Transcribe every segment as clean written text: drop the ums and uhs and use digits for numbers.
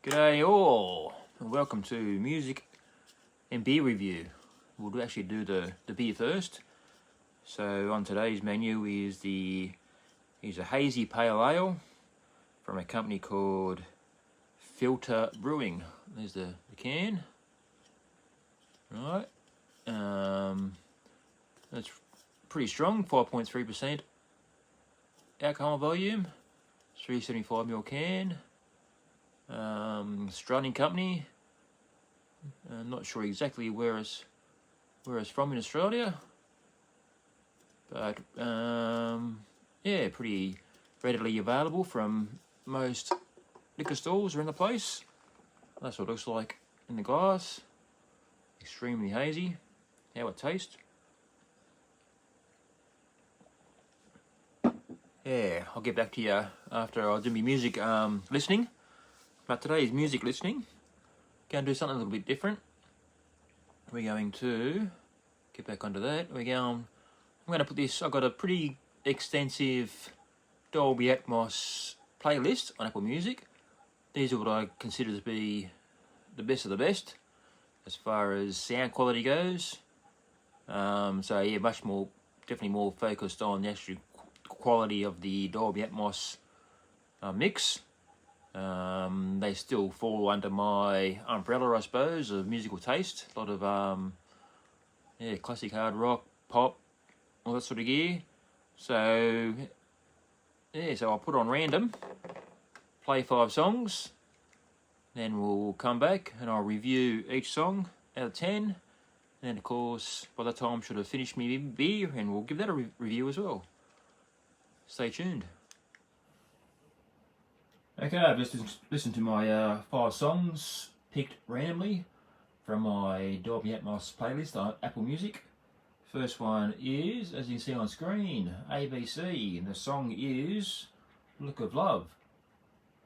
G'day all, and welcome to music and beer review. We'll actually do the beer first. So on today's menu is a hazy pale ale from a company called Filter Brewing. There's the can. Right. That's pretty strong, 5.3% alcohol volume, 375ml can. Australian company. Not sure exactly where it's from in Australia, but yeah, pretty readily available from most liquor stores around the place. That's what it looks like in the glass. Extremely hazy. How it tastes? Yeah, I'll get back to you after I do my music listening. But today's music listening, going to do something a little bit different. We're going to get back onto that. I'm going to put this. I've got a pretty extensive Dolby Atmos playlist on Apple Music. These are what I consider to be the best of the best as far as sound quality goes. So yeah, definitely more focused on the actual quality of the Dolby Atmos mix. They still fall under my umbrella, I suppose, of musical taste. A lot of classic hard rock, pop, all that sort of gear. So yeah, so I'll put on random, play 5 songs, then we'll come back and I'll review each song out of 10. And of course, by the time I should have finished my beer, and we'll give that a review as well. Stay tuned. Okay, I've just listened to my 5 songs picked randomly from my Dolby Atmos playlist on Apple Music. First one is, as you can see on screen, ABC, and the song is Look of Love.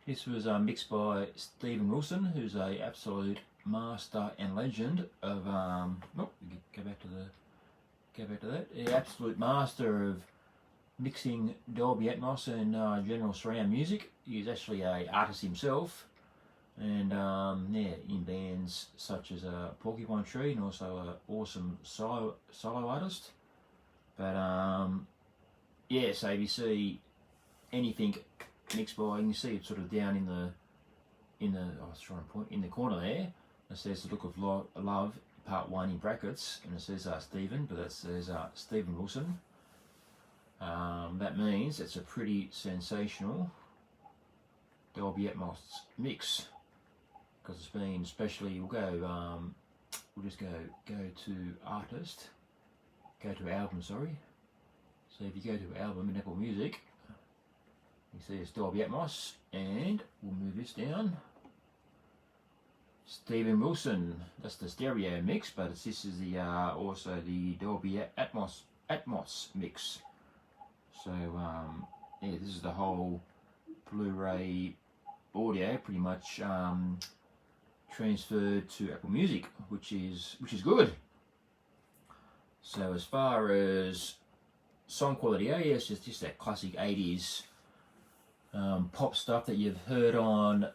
This was mixed by Stephen Wilson, who's a absolute master and legend of go back to that. The absolute master of mixing Dolby Atmos and general surround music. He's actually an artist himself, and in bands such as Porcupine Tree, and also an awesome solo artist. But yes, ABC, anything mixed by, you can see it sort of down in the I was trying to point in the corner there. It says The Look of Love Part 1 in brackets, and it says Stephen, but it says Stephen Wilson. That means it's a pretty sensational Dolby Atmos mix, because it's been specially. We'll just go to artist, go to album. Sorry. So if you go to album in Apple Music, you see it's Dolby Atmos, and we'll move this down. Stephen Wilson. That's the stereo mix, but this is the also the Dolby Atmos mix. So yeah, this is the whole Blu-ray audio pretty much transferred to Apple Music, which is good. So as far as song quality, yes, it's just that classic 80s pop stuff that you've heard on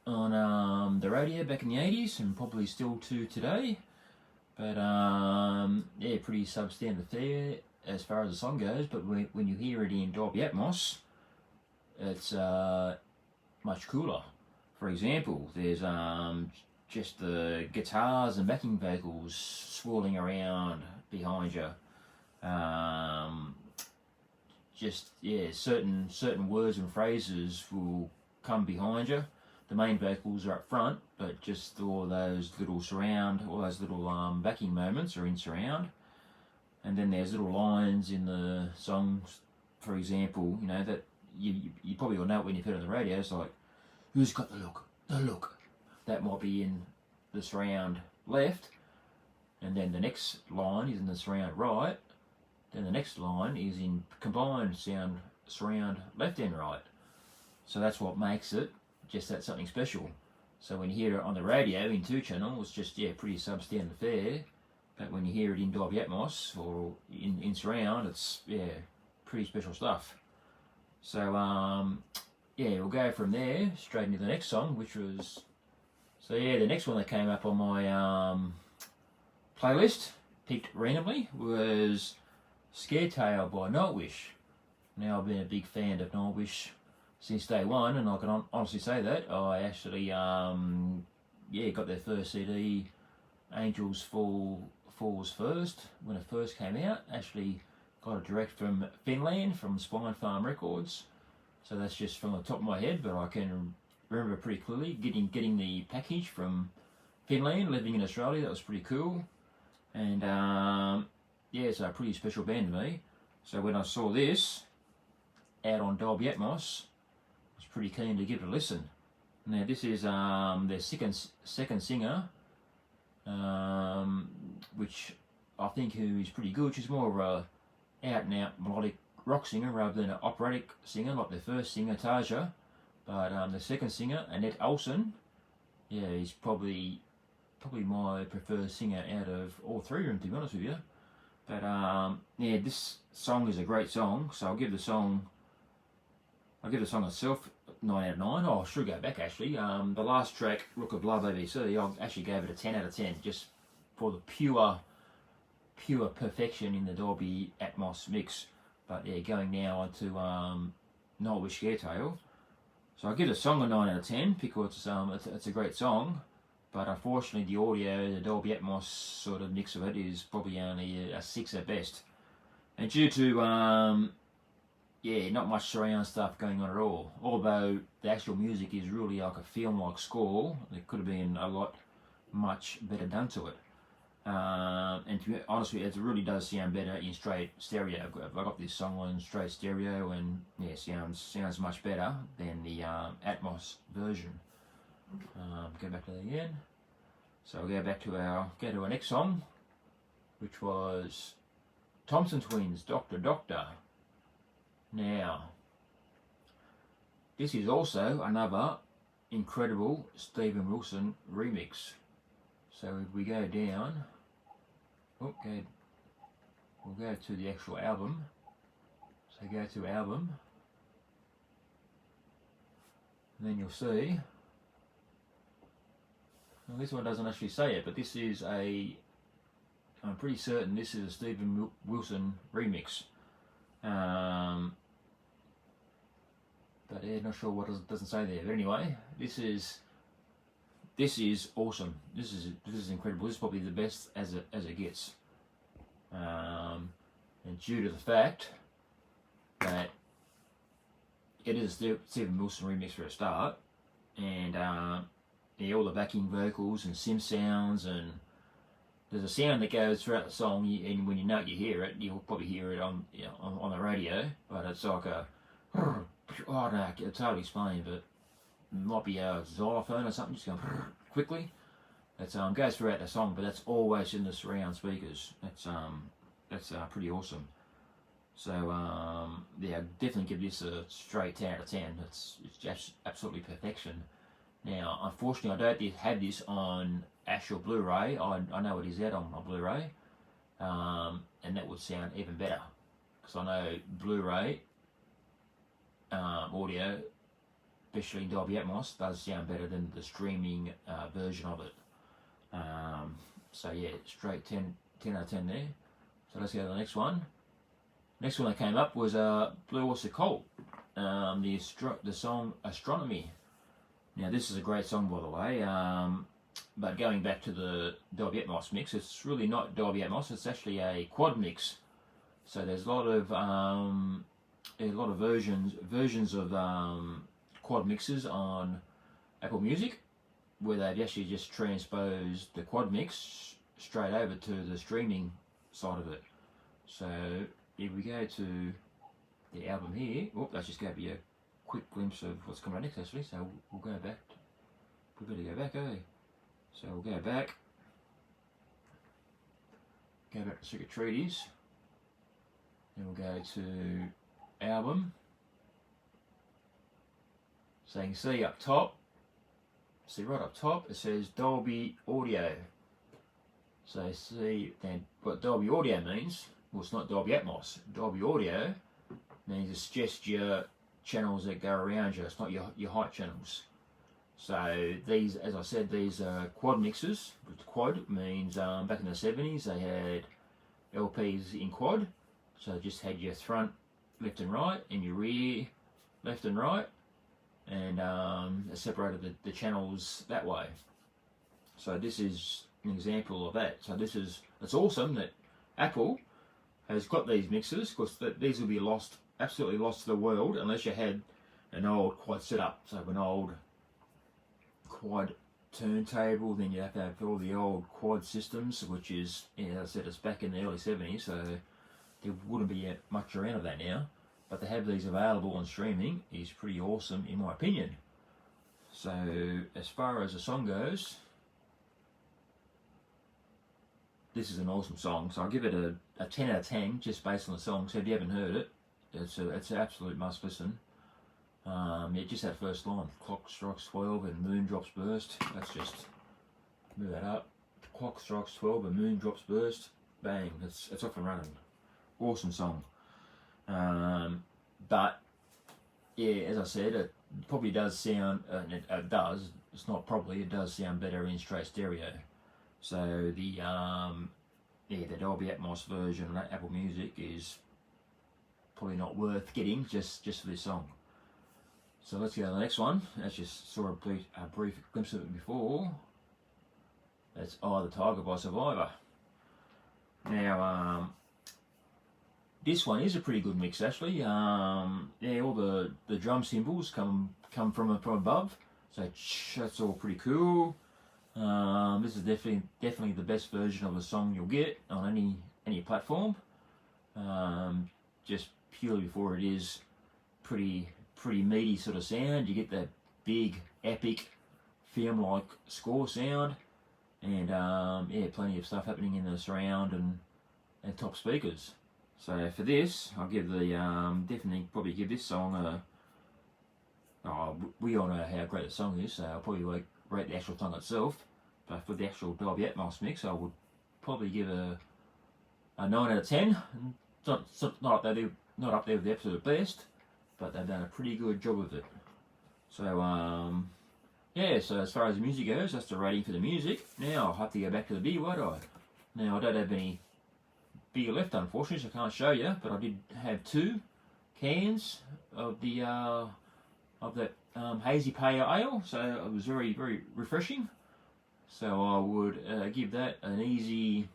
the radio back in the 80s, and probably still to today. But yeah, pretty substandard fare as far as the song goes, but when you hear it in Dolby Atmos, it's much cooler. For example, there's just the guitars and backing vocals swirling around behind you. Certain words and phrases will come behind you. The main vocals are up front, but just all those little backing moments are in surround. And then there's little lines in the songs, for example, that you probably all know it when you've heard it on the radio. It's like, who's got the look? The look. That might be in the surround left, and then the next line is in the surround right. Then the next line is in combined surround left and right. So that's what makes it just that something special. So when you hear it on the radio in 2 channels, it's just pretty substandard fare. But when you hear it in Dolby Atmos or in surround, it's pretty special stuff. So we'll go from there straight into the next song, which was So yeah, the next one that came up on my playlist, picked randomly, was Scare Tale by Nightwish. Now, I've been a big fan of Nightwish since day one, and I can honestly say that. I actually, got their first CD, Angels Falls First, when it first came out. Actually got it direct from Finland, from Spine Farm Records. So that's just from the top of my head, but I can remember pretty clearly getting the package from Finland, living in Australia. That was pretty cool. And it's a pretty special band to me. So when I saw this out on Dolby Atmos, I was pretty keen to give it a listen. Now this is their second singer, which I think who is pretty good. She's more of a out and out melodic rock singer rather than an operatic singer like the first singer, Taja. But the second singer, Annette Olsen, he's probably my preferred singer out of all three of them, to be honest with you. But this song is a great song, so I'll give the song itself 9 out of 9. Oh, I should go back actually. The last track, Rook of Love ABC, I actually gave it a 10 out of 10, just for the pure perfection in the Dolby Atmos mix. But yeah, going now on to Nightwish Scare Tale. So I give the song a 9 out of 10 because it's a great song. But unfortunately, the audio, the Dolby Atmos sort of mix of it is probably only a 6 at best. And due to, not much surround stuff going on at all. Although the actual music is really like a film-like score, there could have been much better done to it. And to be honest with you, it really does sound better in straight stereo. I got this song on straight stereo, and sounds much better than the Atmos version. Go back to that again. So we'll go to our next song, which was Thompson Twins, Doctor Doctor. Now, this is also another incredible Steven Wilson remix. So if we go down, we'll go to the actual album. So go to album, and then you'll see. Well, this one doesn't actually say it, but this is I'm pretty certain this is a Steven Wilson remix. But not sure what it doesn't say there. But anyway, this is awesome. This is incredible. This is probably the best as it gets. And due to the fact that it is a Steven Wilson remix for a start, and all the backing vocals and sim sounds, and there's a sound that goes throughout the song, and when you hear it, you'll probably hear it on the radio, but it's like a, I don't know, it's hard to explain, but it might be a xylophone or something just going quickly. It goes throughout the song, but that's always in the surround speakers. That's pretty awesome. So I definitely give this a straight 10 out of 10. It's just absolutely perfection. Now, unfortunately, I don't have this on actual Blu-ray. I know it is out on Blu-ray, and that would sound even better, because I know Blu-ray audio, especially in Dolby Atmos, does sound better than the streaming version of it. So yeah, straight 10 out of 10 there. So let's go to the next one. Next one that came up was Blue Oyster Cult, the song Astronomy. Now this is a great song, by the way, but going back to the Dolby Atmos mix, it's really not Dolby Atmos, it's actually a quad mix. So there's a lot of versions of quad mixes on Apple Music, where they've actually just transposed the quad mix straight over to the streaming side of it. So if we go to the album here, let's just go be a quick glimpse of what's coming up next actually. So we'll go back. We better go back, So we'll go back. Go back to Secret Treaties. Then we'll go to album. So you can see up top. See right up top, it says Dolby Audio. So see then what Dolby Audio means. Well, it's not Dolby Atmos. Dolby Audio means it's just your channels that go around you. It's not your height channels. So these, as I said, these are quad mixers. Quad means back in the 70s they had LPs in quad, so it just had your front left and right and your rear left and right, and it separated the channels that way. So this is an example of that. So it's awesome that Apple has got these mixers, because these will be lost, absolutely lost to the world, unless you had an old quad setup. So an old quad turntable, then you have to have all the old quad systems, which is, as I said, it's back in the early 70s, so there wouldn't be much around of that now. But to have these available on streaming is pretty awesome in my opinion. So as far as the song goes, this is an awesome song, so I'll give it a 10 out of 10 just based on the song. So if you haven't heard it, it's an absolute must listen. Yeah, just that first line, clock strikes 12 and moon drops burst. Let's just move that up. Clock strikes 12 and moon drops burst. Bang, it's off and running. Awesome song. But yeah, as I said, it probably does sound, it does, it's not probably, it does sound better in straight stereo. So the Dolby Atmos version of that Apple Music is probably not worth getting just for this song. So let's go to the next one. As you saw a brief glimpse of it before, that's Eye of the Tiger by Survivor. Now, this one is a pretty good mix actually. Yeah, all the drum cymbals come from above, so that's all pretty cool. This is definitely the best version of the song you'll get on any platform. Just purely before it is pretty meaty sort of sound. You get that big epic film-like score sound, and yeah, plenty of stuff happening in the surround and top speakers. So for this, I'll give the definitely probably give this song a. Oh, we all know how great the song is, so I'll probably rate the actual song itself. But for the actual Dolby Atmos mix, I would probably give a 9 out of 10. It's not up there with the absolute best, but they've done a pretty good job of it. So yeah, so as far as the music goes, that's the rating for the music. Now I'll have to go back to the beer, won't I? Now I don't have any beer left, unfortunately, so I can't show you, but I did have 2 cans of that hazy pale ale, so it was very refreshing. So I would give that an easy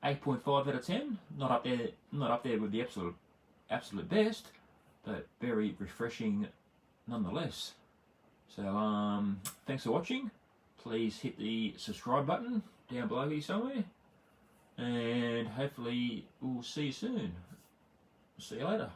8.5 out of 10. Not up there with the absolute best, but very refreshing nonetheless. So thanks for watching. Please hit the subscribe button down below here somewhere, and hopefully we'll see you soon. See you later.